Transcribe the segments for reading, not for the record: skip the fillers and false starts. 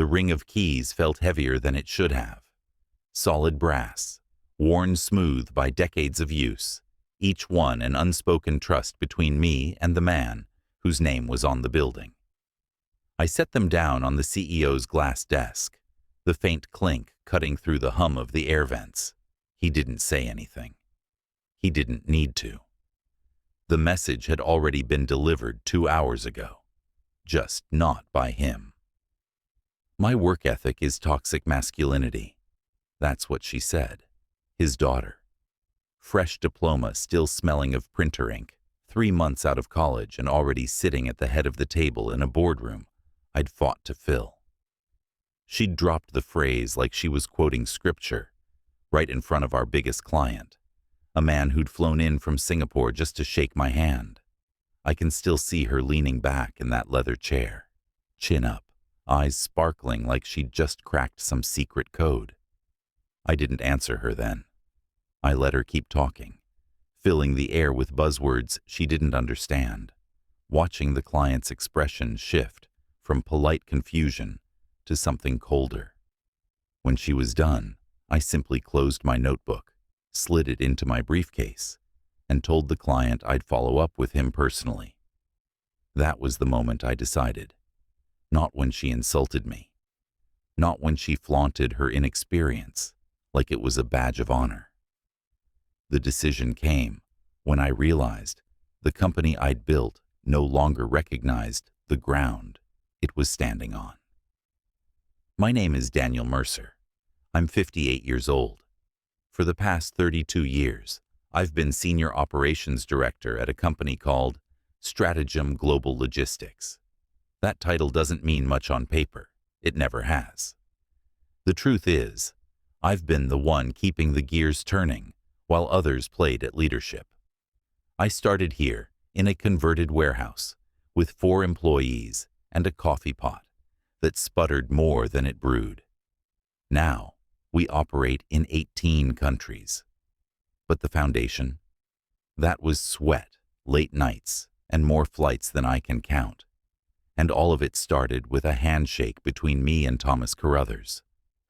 The ring of keys felt heavier than it should have. Solid brass, worn smooth by decades of use, each one an unspoken trust between me and the man whose name was on the building. I set them down on the CEO's glass desk, the faint clink cutting through the hum of the air vents. He didn't say anything. He didn't need to. The message had already been delivered 2 hours ago, just not by him. My work ethic is toxic masculinity. That's what she said. His daughter. Fresh diploma still smelling of printer ink, 3 months out of college and already sitting at the head of the table in a boardroom I'd fought to fill. She'd dropped the phrase like she was quoting scripture, right in front of our biggest client, a man who'd flown in from Singapore just to shake my hand. I can still see her leaning back in that leather chair, chin up, eyes sparkling like she'd just cracked some secret code. I didn't answer her then. I let her keep talking, filling the air with buzzwords she didn't understand, watching the client's expression shift from polite confusion to something colder. When she was done, I simply closed my notebook, slid it into my briefcase, and told the client I'd follow up with him personally. That was the moment I decided. Not when she insulted me. Not when she flaunted her inexperience like it was a badge of honor. The decision came when I realized the company I'd built no longer recognized the ground it was standing on. My name is Daniel Mercer. I'm 58 years old. For the past 32 years, I've been Senior Operations Director at a company called Stratagem Global Logistics. That title doesn't mean much on paper. It never has. The truth is, I've been the one keeping the gears turning while others played at leadership. I started here in a converted warehouse with 4 employees and a coffee pot that sputtered more than it brewed. Now, we operate in 18 countries. But the foundation? That was sweat, late nights, and more flights than I can count. And all of it started with a handshake between me and Thomas Carruthers,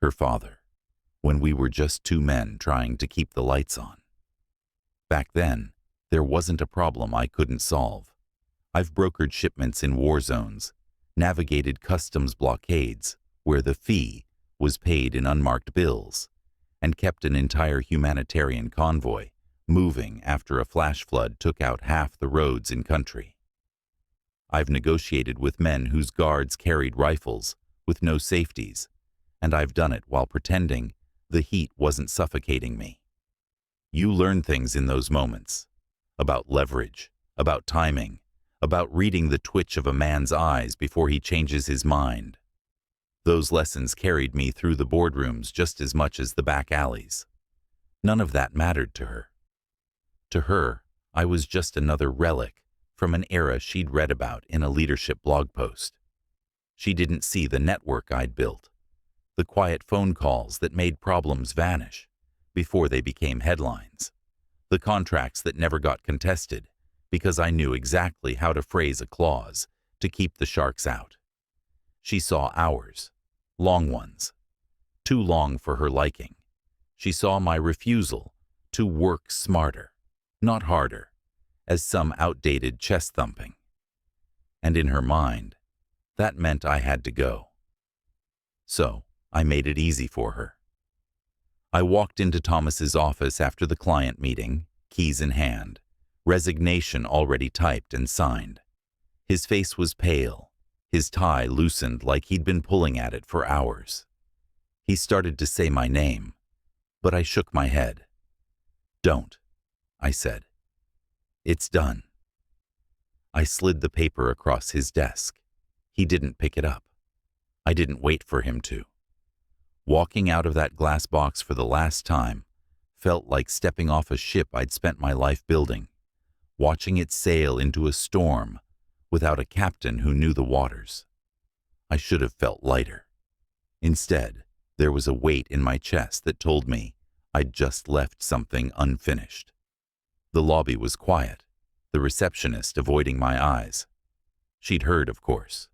her father, when we were just 2 men trying to keep the lights on. Back then, there wasn't a problem I couldn't solve. I've brokered shipments in war zones, navigated customs blockades where the fee was paid in unmarked bills, and kept an entire humanitarian convoy moving after a flash flood took out half the roads in country. I've negotiated with men whose guards carried rifles with no safeties, and I've done it while pretending the heat wasn't suffocating me. You learn things in those moments, about leverage, about timing, about reading the twitch of a man's eyes before he changes his mind. Those lessons carried me through the boardrooms just as much as the back alleys. None of that mattered to her. To her, I was just another relic from an era she'd read about in a leadership blog post. She didn't see the network I'd built, the quiet phone calls that made problems vanish before they became headlines, the contracts that never got contested because I knew exactly how to phrase a clause to keep the sharks out. She saw hours, long ones, too long for her liking. She saw my refusal to work smarter, not harder, as some outdated chest thumping. And in her mind, that meant I had to go. So I made it easy for her. I walked into Thomas's office after the client meeting, keys in hand, resignation already typed and signed. His face was pale, his tie loosened like he'd been pulling at it for hours. He started to say my name, but I shook my head. "Don't," I said. "It's done." I slid the paper across his desk. He didn't pick it up. I didn't wait for him to. Walking out of that glass box for the last time felt like stepping off a ship I'd spent my life building, watching it sail into a storm without a captain who knew the waters. I should have felt lighter. Instead, there was a weight in my chest that told me I'd just left something unfinished. The lobby was quiet, the receptionist avoiding my eyes. She'd heard, of course.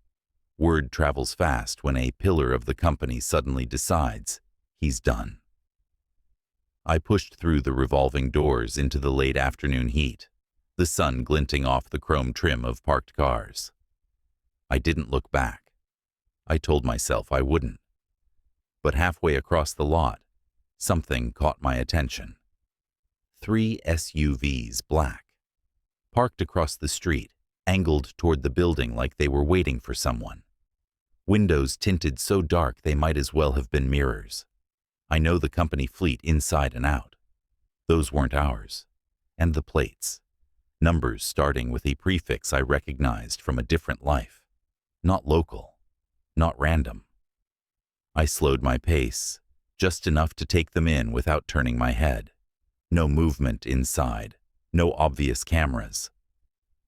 Word travels fast when a pillar of the company suddenly decides he's done. I pushed through the revolving doors into the late afternoon heat, the sun glinting off the chrome trim of parked cars. I didn't look back. I told myself I wouldn't. But halfway across the lot, something caught my attention. 3 SUVs, black, parked across the street, angled toward the building like they were waiting for someone. Windows tinted so dark they might as well have been mirrors. I know the company fleet inside and out. Those weren't ours. And the plates. Numbers starting with a prefix I recognized from a different life. Not local. Not random. I slowed my pace, just enough to take them in without turning my head. No movement inside. No obvious cameras.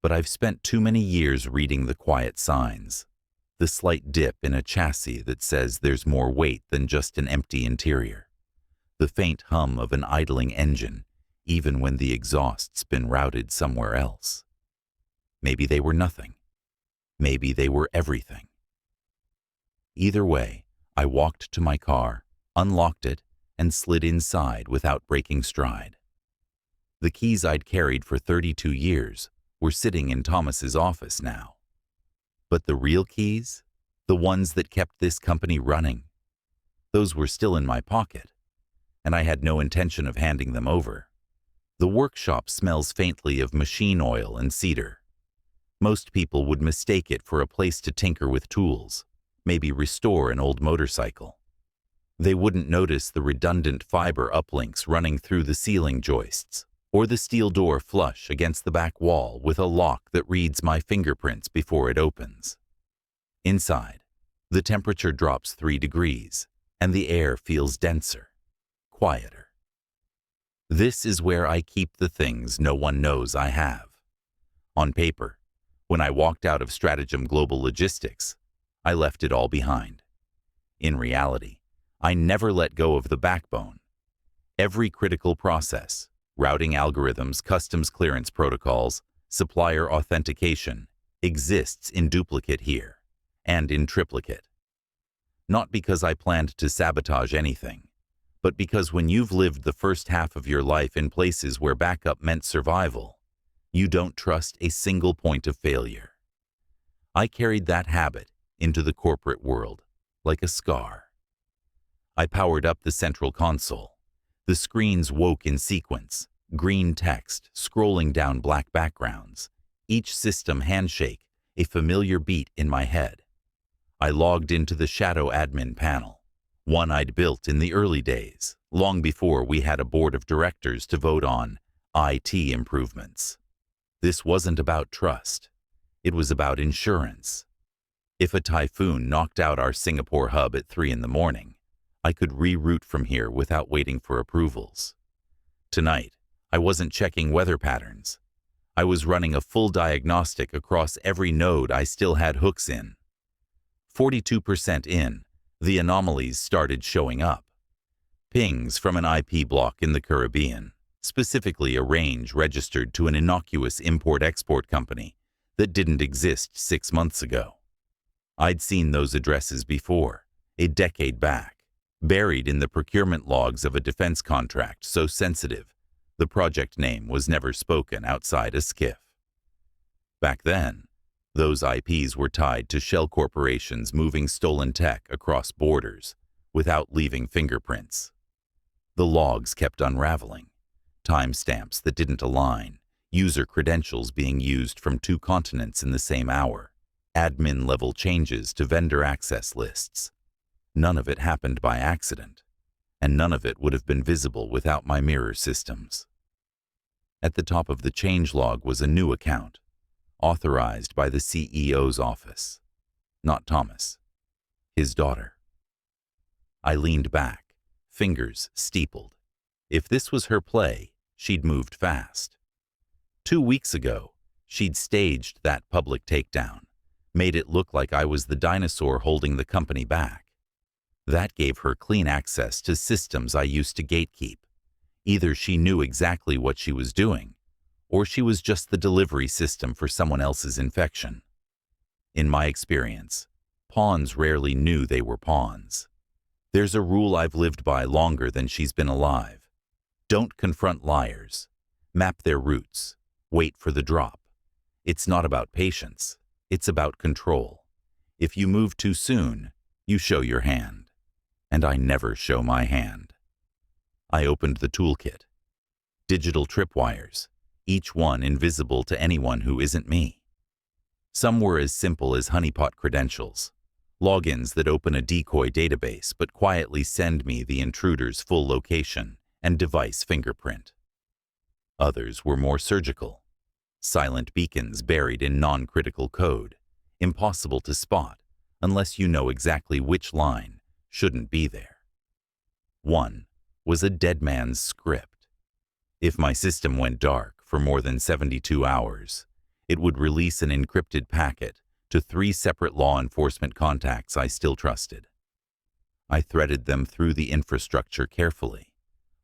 But I've spent too many years reading the quiet signs. The slight dip in a chassis that says there's more weight than just an empty interior. The faint hum of an idling engine, even when the exhaust's been routed somewhere else. Maybe they were nothing. Maybe they were everything. Either way, I walked to my car, unlocked it, and slid inside without breaking stride. The keys I'd carried for 32 years were sitting in Thomas's office now. But the real keys, the ones that kept this company running, those were still in my pocket, and I had no intention of handing them over. The workshop smells faintly of machine oil and cedar. Most people would mistake it for a place to tinker with tools, maybe restore an old motorcycle. They wouldn't notice the redundant fiber uplinks running through the ceiling joists, or the steel door flush against the back wall with a lock that reads my fingerprints before it opens. Inside, the temperature drops 3 degrees, and the air feels denser, quieter. This is where I keep the things no one knows I have. On paper, when I walked out of Stratagem Global Logistics, I left it all behind. In reality, I never let go of the backbone. Every critical process, routing algorithms, customs clearance protocols, supplier authentication, exists in duplicate here, and in triplicate. Not because I planned to sabotage anything, but because when you've lived the first half of your life in places where backup meant survival, you don't trust a single point of failure. I carried that habit into the corporate world, like a scar. I powered up the central console. The screens woke in sequence, green text scrolling down black backgrounds, each system handshake, a familiar beat in my head. I logged into the Shadow Admin panel, one I'd built in the early days, long before we had a board of directors to vote on IT improvements. This wasn't about trust. It was about insurance. If a typhoon knocked out our Singapore hub at 3 in the morning, I could reroute from here without waiting for approvals. Tonight, I wasn't checking weather patterns. I was running a full diagnostic across every node I still had hooks in. 42% in, the anomalies started showing up. Pings from an IP block in the Caribbean, specifically a range registered to an innocuous import-export company that didn't exist 6 months ago. I'd seen those addresses before, a decade back, buried in the procurement logs of a defense contract so sensitive, the project name was never spoken outside a skiff. Back then, those IPs were tied to shell corporations moving stolen tech across borders without leaving fingerprints. The logs kept unraveling, timestamps that didn't align, user credentials being used from 2 continents in the same hour, admin-level changes to vendor access lists. None of it happened by accident, and none of it would have been visible without my mirror systems. At the top of the changelog was a new account, authorized by the CEO's office. Not Thomas, his daughter. I leaned back, fingers steepled. If this was her play, she'd moved fast. 2 weeks ago, she'd staged that public takedown, made it look like I was the dinosaur holding the company back. That gave her clean access to systems I used to gatekeep. Either she knew exactly what she was doing, or she was just the delivery system for someone else's infection. In my experience, Pawns rarely knew they were pawns. There's a rule I've lived by longer than she's been alive. Don't confront liars. Map their routes. Wait for the drop. It's not about patience. It's about control. If you move too soon, you show your hand. And I never show my hand. I opened the toolkit. Digital tripwires, each one invisible to anyone who isn't me. Some were as simple as honeypot credentials, logins that open a decoy database but quietly send me the intruder's full location and device fingerprint. Others were more surgical, silent beacons buried in non-critical code, impossible to spot unless you know exactly which line shouldn't be there. One was a dead man's script. If my system went dark for more than 72 hours, it would release an encrypted packet to 3 separate law enforcement contacts I still trusted. I threaded them through the infrastructure carefully,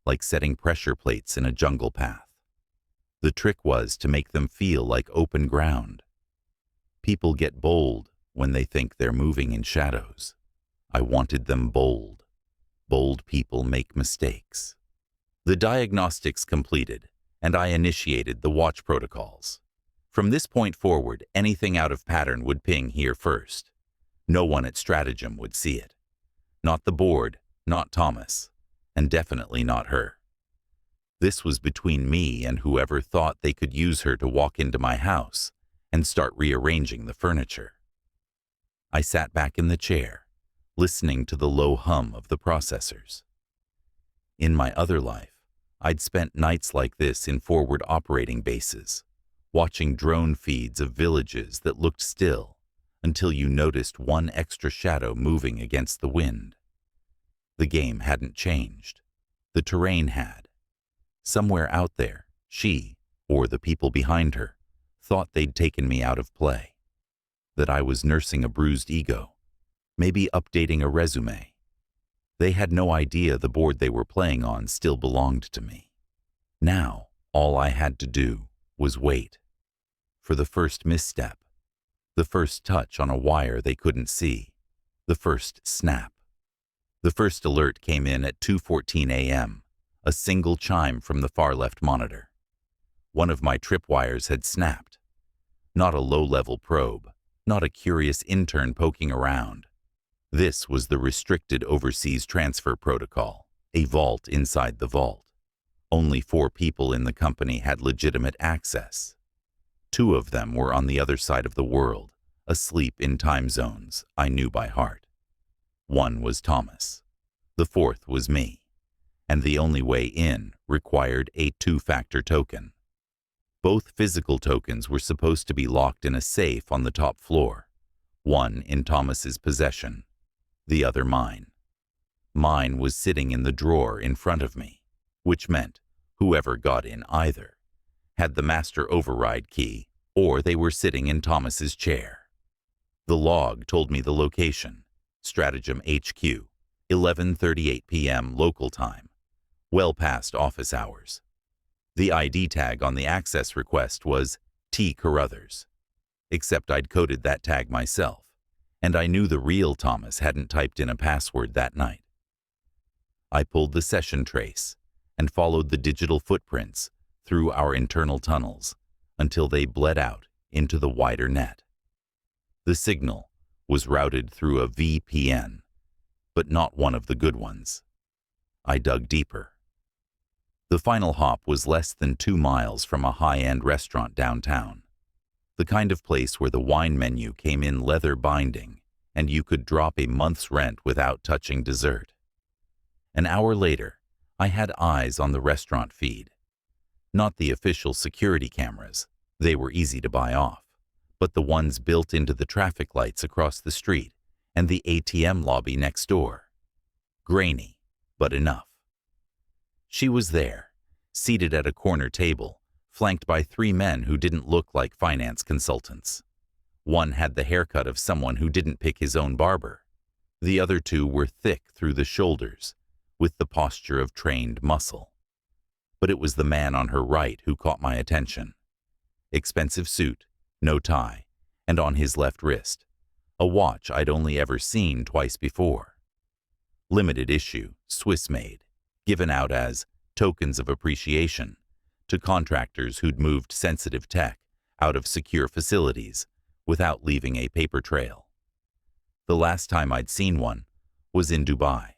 like setting pressure plates in a jungle path. The trick was to make them feel like open ground. People get bold when they think they're moving in shadows. I wanted them bold. Bold people make mistakes. The diagnostics completed, and I initiated the watch protocols. From this point forward, anything out of pattern would ping here first. No one at Stratagem would see it. Not the board, not Thomas, and definitely not her. This was between me and whoever thought they could use her to walk into my house and start rearranging the furniture. I sat back in the chair, listening to the low hum of the processors. In my other life, I'd spent nights like this in forward operating bases, watching drone feeds of villages that looked still until you noticed one extra shadow moving against the wind. The game hadn't changed. The terrain had. Somewhere out there, she, or the people behind her, thought they'd taken me out of play. That I was nursing a bruised ego, maybe updating a resume. They had no idea the board they were playing on still belonged to me. Now, all I had to do was wait. For the first misstep, the first touch on a wire they couldn't see, the first snap. The first alert came in at 2:14 a.m., a single chime from the far left monitor. One of my tripwires had snapped. Not a low-level probe, not a curious intern poking around. This was the restricted overseas transfer protocol, a vault inside the vault. Only 4 people in the company had legitimate access. 2 of them were on the other side of the world, asleep in time zones I knew by heart. 1 was Thomas. The 4th was me. And the only way in required a 2-factor token. Both physical tokens were supposed to be locked in a safe on the top floor, one in Thomas's possession, the other mine. Mine was sitting in the drawer in front of me, which meant whoever got in either had the master override key, or they were sitting in Thomas's chair. The log told me the location, Stratagem HQ, 11:38 p.m. local time, well past office hours. The ID tag on the access request was T. Carruthers, except I'd coded that tag myself, and I knew the real Thomas hadn't typed in a password that night. I pulled the session trace and followed the digital footprints through our internal tunnels until they bled out into the wider net. The signal was routed through a VPN, but not one of the good ones. I dug deeper. The final hop was less than 2 miles from a high-end restaurant downtown, the kind of place where the wine menu came in leather binding and you could drop a month's rent without touching dessert. An hour later, I had eyes on the restaurant feed. Not the official security cameras, they were easy to buy off, but the ones built into the traffic lights across the street and the ATM lobby next door. Grainy, but enough. She was there, seated at a corner table, flanked by 3 men who didn't look like finance consultants. One had the haircut of someone who didn't pick his own barber. The other 2 were thick through the shoulders, with the posture of trained muscle. But it was the man on her right who caught my attention. Expensive suit, no tie, and on his left wrist, a watch I'd only ever seen twice before. Limited issue, Swiss-made, given out as tokens of appreciation to contractors who'd moved sensitive tech out of secure facilities without leaving a paper trail. The last time I'd seen one was in Dubai,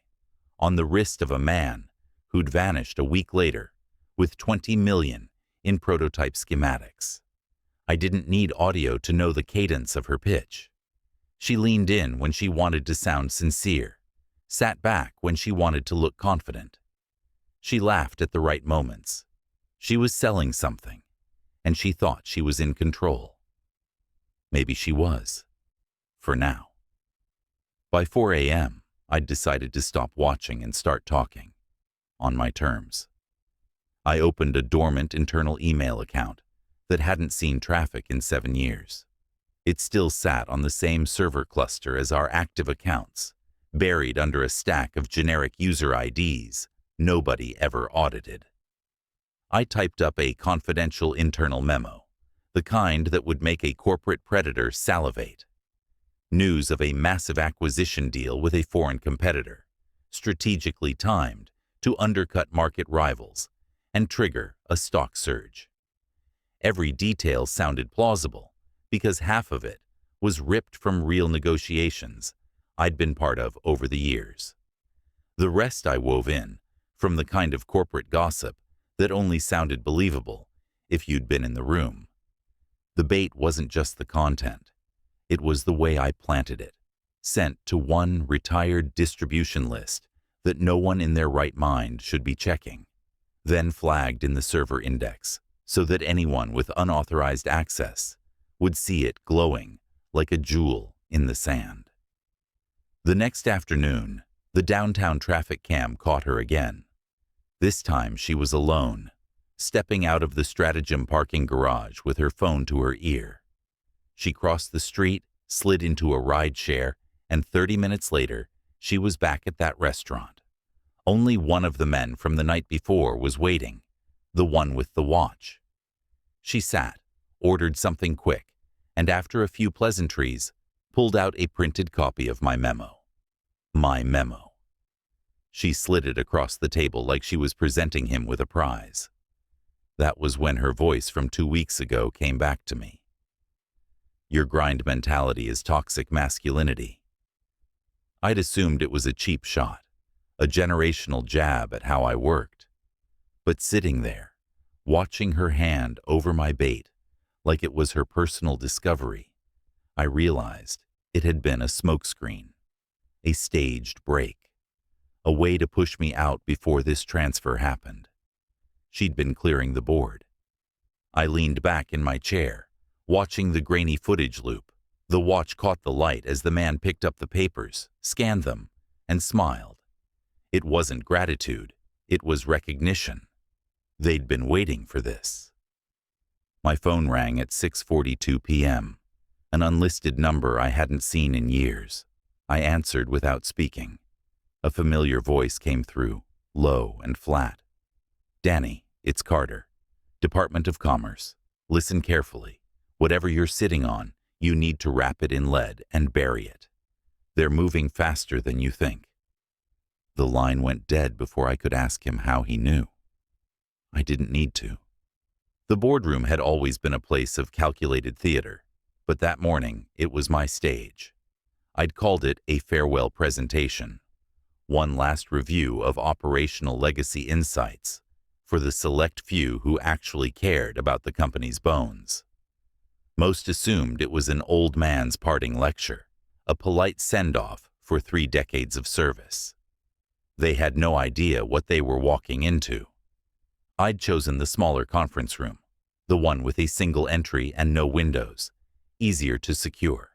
on the wrist of a man who'd vanished a week later with 20 million in prototype schematics. I didn't need audio to know the cadence of her pitch. She leaned in when she wanted to sound sincere, sat back when she wanted to look confident. She laughed at the right moments. She was selling something, and she thought she was in control. Maybe she was, for now. By 4 a.m., I'd decided to stop watching and start talking, on my terms. I opened a dormant internal email account that hadn't seen traffic in 7 years. It still sat on the same server cluster as our active accounts, buried under a stack of generic user IDs nobody ever audited. I typed up a confidential internal memo, the kind that would make a corporate predator salivate. News of a massive acquisition deal with a foreign competitor, strategically timed to undercut market rivals and trigger a stock surge. Every detail sounded plausible because half of it was ripped from real negotiations I'd been part of over the years. The rest I wove in from the kind of corporate gossip that only sounded believable if you'd been in the room. The bait wasn't just the content. It was the way I planted it, sent to one retired distribution list that no one in their right mind should be checking, then flagged in the server index so that anyone with unauthorized access would see it glowing like a jewel in the sand. The next afternoon, the downtown traffic cam caught her again. This time she was alone, stepping out of the Stratagem parking garage with her phone to her ear. She crossed the street, slid into a ride share, and 30 minutes later, she was back at that restaurant. Only one of the men from the night before was waiting, the one with the watch. She sat, ordered something quick, and after a few pleasantries, pulled out a printed copy of my memo. My memo. She slid it across the table like she was presenting him with a prize. That was when her voice from 2 weeks ago came back to me. Your grind mentality is toxic masculinity. I'd assumed it was a cheap shot, a generational jab at how I worked. But sitting there, watching her hand over my bait like it was her personal discovery, I realized it had been a smokescreen, a staged break, a way to push me out before this transfer happened. She'd been clearing the board. I leaned back in my chair, watching the grainy footage loop. The watch caught the light as the man picked up the papers, scanned them, and smiled. It wasn't gratitude, it was recognition. They'd been waiting for this. My phone rang at 6:42 p.m., an unlisted number I hadn't seen in years. I answered without speaking. A familiar voice came through, low and flat. Danny, it's Carter. Department of Commerce. Listen carefully. Whatever you're sitting on, you need to wrap it in lead and bury it. They're moving faster than you think. The line went dead before I could ask him how he knew. I didn't need to. The boardroom had always been a place of calculated theater, but that morning it was my stage. I'd called it a farewell presentation, one last review of operational legacy insights for the select few who actually cared about the company's bones. Most assumed it was an old man's parting lecture, a polite send-off for 3 decades of service. They had no idea what they were walking into. I'd chosen the smaller conference room, the one with a single entry and no windows, easier to secure.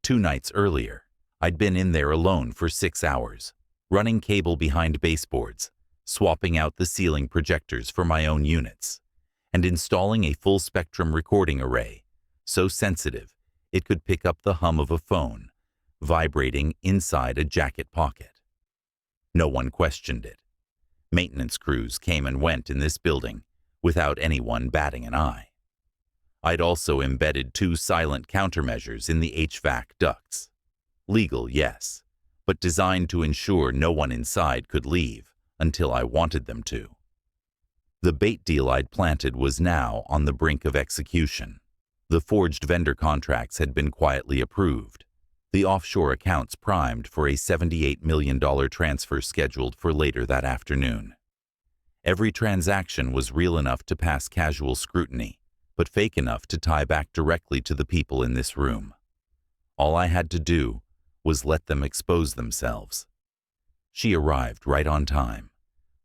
2 nights earlier, I'd been in there alone for 6 hours, running cable behind baseboards, swapping out the ceiling projectors for my own units, and installing a full-spectrum recording array, so sensitive it could pick up the hum of a phone, vibrating inside a jacket pocket. No one questioned it. Maintenance crews came and went in this building without anyone batting an eye. I'd also embedded 2 silent countermeasures in the HVAC ducts. Legal, yes, but designed to ensure no one inside could leave until I wanted them to. The bait deal I'd planted was now on the brink of execution. The forged vendor contracts had been quietly approved, the offshore accounts primed for a $78 million transfer scheduled for later that afternoon. Every transaction was real enough to pass casual scrutiny, but fake enough to tie back directly to the people in this room. All I had to do was let them expose themselves. She arrived right on time,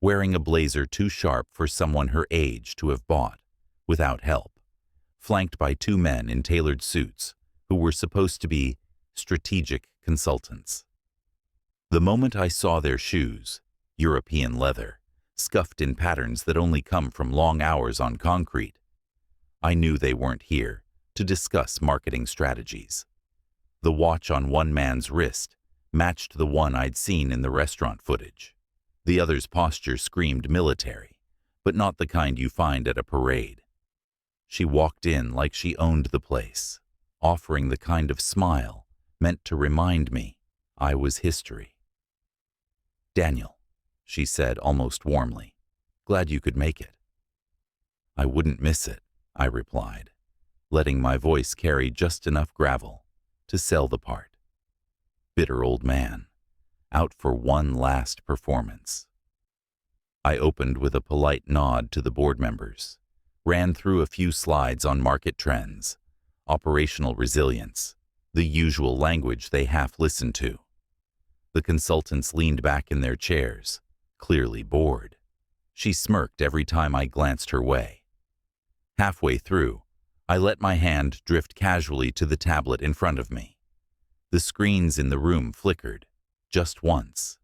wearing a blazer too sharp for someone her age to have bought, without help, flanked by 2 men in tailored suits who were supposed to be strategic consultants. The moment I saw their shoes, European leather, scuffed in patterns that only come from long hours on concrete, I knew they weren't here to discuss marketing strategies. The watch on one man's wrist matched the one I'd seen in the restaurant footage. The other's posture screamed military, but not the kind you find at a parade. She walked in like she owned the place, offering the kind of smile meant to remind me I was history. "Daniel," she said almost warmly, "glad you could make it." "I wouldn't miss it," I replied, letting my voice carry just enough gravel to sell the part. Bitter old man, out for one last performance. I opened with a polite nod to the board members, ran through a few slides on market trends, operational resilience, the usual language they half listened to. The consultants leaned back in their chairs, clearly bored. She smirked every time I glanced her way. Halfway through, I let my hand drift casually to the tablet in front of me. The screens in the room flickered, just once,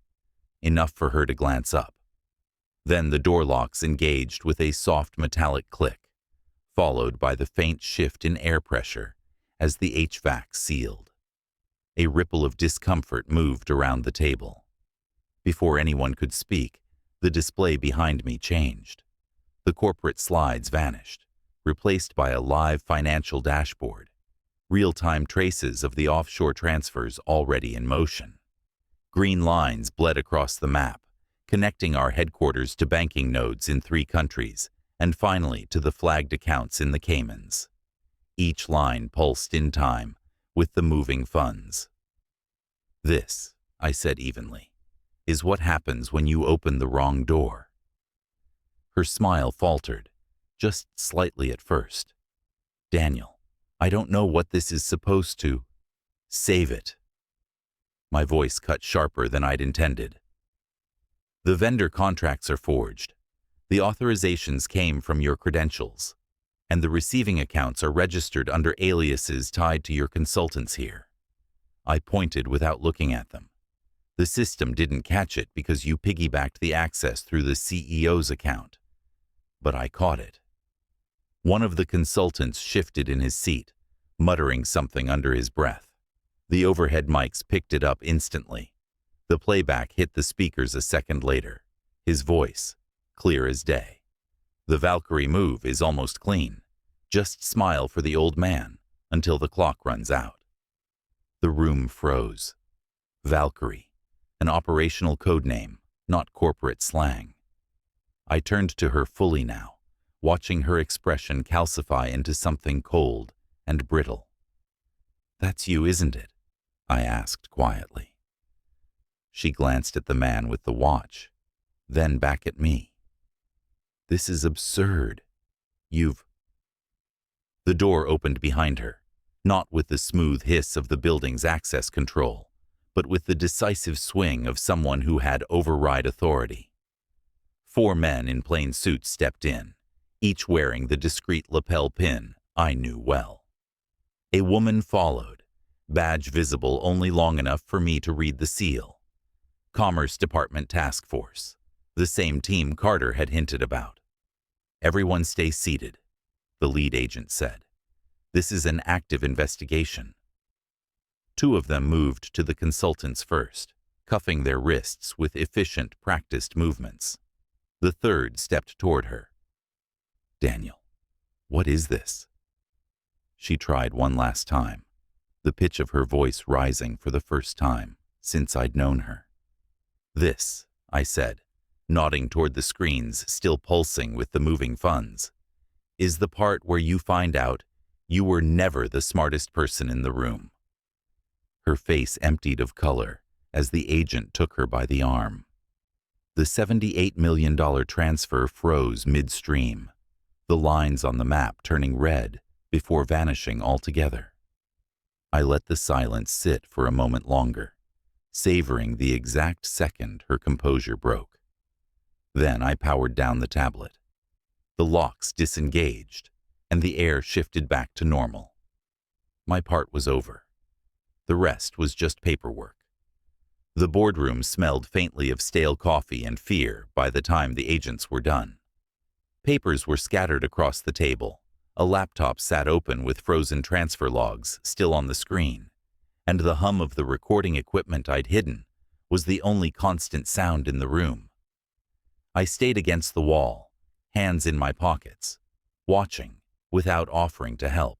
enough for her to glance up. Then the door locks engaged with a soft metallic click, followed by the faint shift in air pressure as the HVAC sealed. A ripple of discomfort moved around the table. Before anyone could speak, the display behind me changed. The corporate slides vanished, replaced by a live financial dashboard, real-time traces of the offshore transfers already in motion. Green lines bled across the map, connecting our headquarters to banking nodes in 3 countries, and finally to the flagged accounts in the Caymans. Each line pulsed in time with the moving funds. "This," I said evenly, "is what happens when you open the wrong door." Her smile faltered, just slightly at first. "Daniel, I don't know what this is supposed to. Save it." My voice cut sharper than I'd intended. "The vendor contracts are forged. The authorizations came from your credentials, and the receiving accounts are registered under aliases tied to your consultants here." I pointed without looking at them. "The system didn't catch it because you piggybacked the access through the CEO's account. But I caught it." One of the consultants shifted in his seat, muttering something under his breath. The overhead mics picked it up instantly. The playback hit the speakers a second later, his voice clear as day. "The Valkyrie move is almost clean. Just smile for the old man until the clock runs out." The room froze. Valkyrie, an operational code name, not corporate slang. I turned to her fully now, watching her expression calcify into something cold and brittle. "That's you, isn't it?" I asked quietly. She glanced at the man with the watch, then back at me. "This is absurd. You've—" The door opened behind her, not with the smooth hiss of the building's access control, but with the decisive swing of someone who had override authority. 4 men in plain suits stepped in, each wearing the discreet lapel pin I knew well. A woman followed, badge visible only long enough for me to read the seal. Commerce Department Task Force, the same team Carter had hinted about. "Everyone stay seated," the lead agent said. "This is an active investigation." 2 of them moved to the consultants first, cuffing their wrists with efficient, practiced movements. The 3rd stepped toward her. "Daniel, what is this?" She tried one last time, the pitch of her voice rising for the first time since I'd known her. "This," I said, nodding toward the screens still pulsing with the moving funds, "is the part where you find out you were never the smartest person in the room." Her face emptied of color as the agent took her by the arm. The $78 million transfer froze midstream, the lines on the map turning red before vanishing altogether. I let the silence sit for a moment longer, savoring the exact second her composure broke. Then I powered down the tablet. The locks disengaged, and the air shifted back to normal. My part was over. The rest was just paperwork. The boardroom smelled faintly of stale coffee and fear by the time the agents were done. Papers were scattered across the table. A laptop sat open with frozen transfer logs still on the screen, and the hum of the recording equipment I'd hidden was the only constant sound in the room. I stayed against the wall, hands in my pockets, watching without offering to help.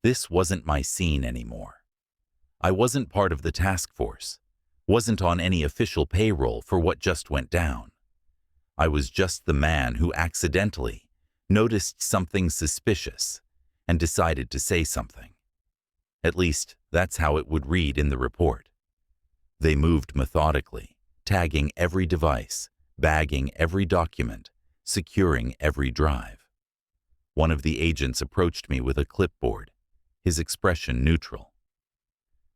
This wasn't my scene anymore. I wasn't part of the task force, wasn't on any official payroll for what just went down. I was just the man who accidentally noticed something suspicious and decided to say something. At least, that's how it would read in the report. They moved methodically, tagging every device, bagging every document, securing every drive. One of the agents approached me with a clipboard, his expression neutral.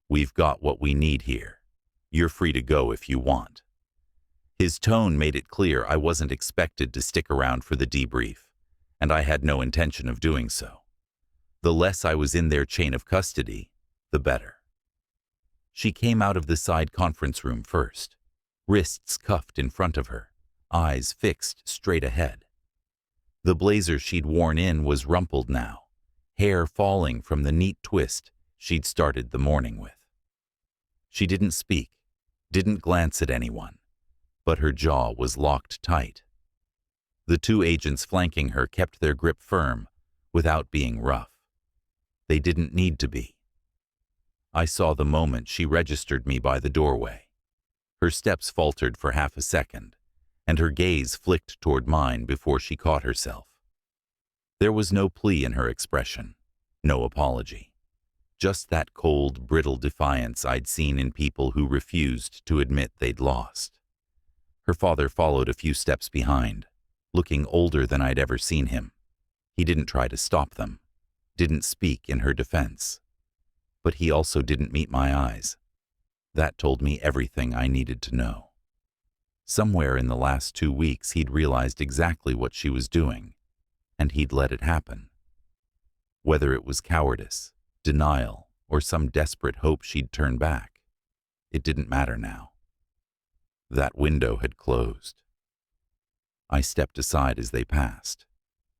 "We've got what we need here. You're free to go if you want." His tone made it clear I wasn't expected to stick around for the debrief, and I had no intention of doing so. The less I was in their chain of custody, the better. She came out of the side conference room first, wrists cuffed in front of her, eyes fixed straight ahead. The blazer she'd worn in was rumpled now, hair falling from the neat twist she'd started the morning with. She didn't speak, didn't glance at anyone, but her jaw was locked tight. The two agents flanking her kept their grip firm without being rough. They didn't need to be. I saw the moment she registered me by the doorway. Her steps faltered for half a second, and her gaze flicked toward mine before she caught herself. There was no plea in her expression, no apology. Just that cold, brittle defiance I'd seen in people who refused to admit they'd lost. Her father followed a few steps behind, looking older than I'd ever seen him. He didn't try to stop them, didn't speak in her defense. But he also didn't meet my eyes. That told me everything I needed to know. Somewhere in the last 2 weeks he'd realized exactly what she was doing, and he'd let it happen. Whether it was cowardice, denial, or some desperate hope she'd turn back, it didn't matter now. That window had closed. I stepped aside as they passed,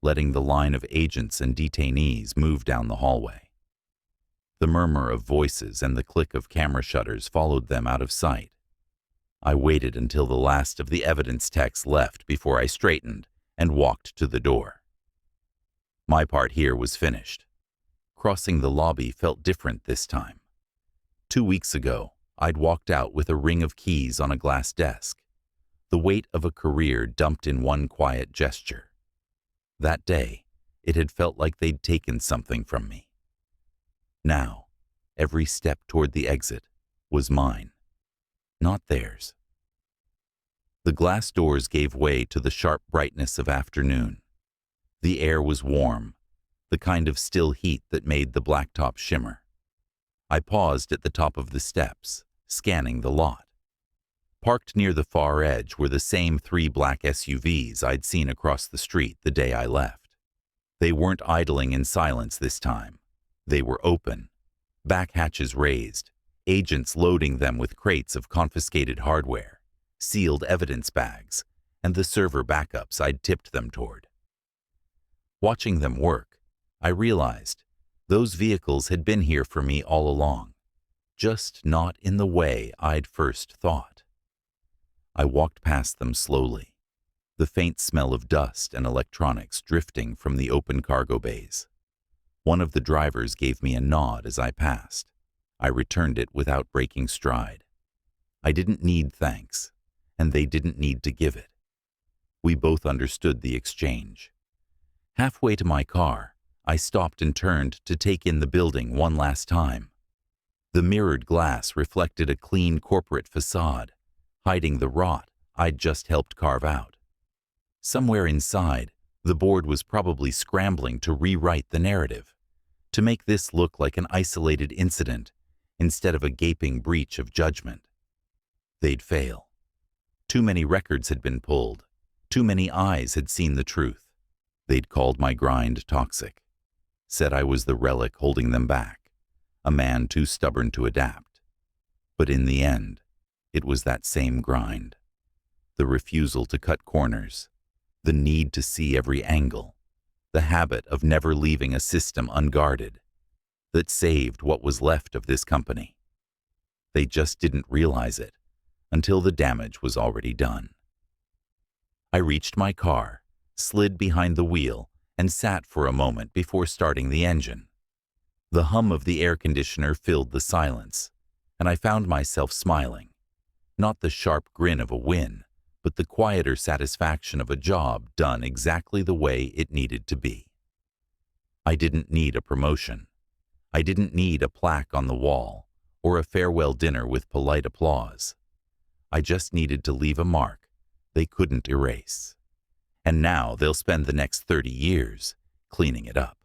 letting the line of agents and detainees move down the hallway. The murmur of voices and the click of camera shutters followed them out of sight. I waited until the last of the evidence techs left before I straightened and walked to the door. My part here was finished. Crossing the lobby felt different this time. 2 weeks ago, I'd walked out with a ring of keys on a glass desk, the weight of a career dumped in one quiet gesture. That day, it had felt like they'd taken something from me. Now, every step toward the exit was mine, not theirs. The glass doors gave way to the sharp brightness of afternoon. The air was warm, the kind of still heat that made the blacktop shimmer. I paused at the top of the steps, scanning the lot. Parked near the far edge were the same 3 black SUVs I'd seen across the street the day I left. They weren't idling in silence this time. They were open, back hatches raised, agents loading them with crates of confiscated hardware, sealed evidence bags, and the server backups I'd tipped them toward. Watching them work, I realized those vehicles had been here for me all along, just not in the way I'd first thought. I walked past them slowly, the faint smell of dust and electronics drifting from the open cargo bays. One of the drivers gave me a nod as I passed. I returned it without breaking stride. I didn't need thanks, and they didn't need to give it. We both understood the exchange. Halfway to my car, I stopped and turned to take in the building one last time. The mirrored glass reflected a clean corporate facade, hiding the rot I'd just helped carve out. Somewhere inside, the board was probably scrambling to rewrite the narrative, to make this look like an isolated incident instead of a gaping breach of judgment. They'd fail. Too many records had been pulled. Too many eyes had seen the truth. They'd called my grind toxic, said I was the relic holding them back, a man too stubborn to adapt. But in the end, it was that same grind. The refusal to cut corners, the need to see every angle, the habit of never leaving a system unguarded, that saved what was left of this company. They just didn't realize it until the damage was already done. I reached my car, slid behind the wheel, and sat for a moment before starting the engine. The hum of the air conditioner filled the silence, and I found myself smiling. Not the sharp grin of a win, but the quieter satisfaction of a job done exactly the way it needed to be. I didn't need a promotion. I didn't need a plaque on the wall or a farewell dinner with polite applause. I just needed to leave a mark they couldn't erase. And now they'll spend the next 30 years cleaning it up.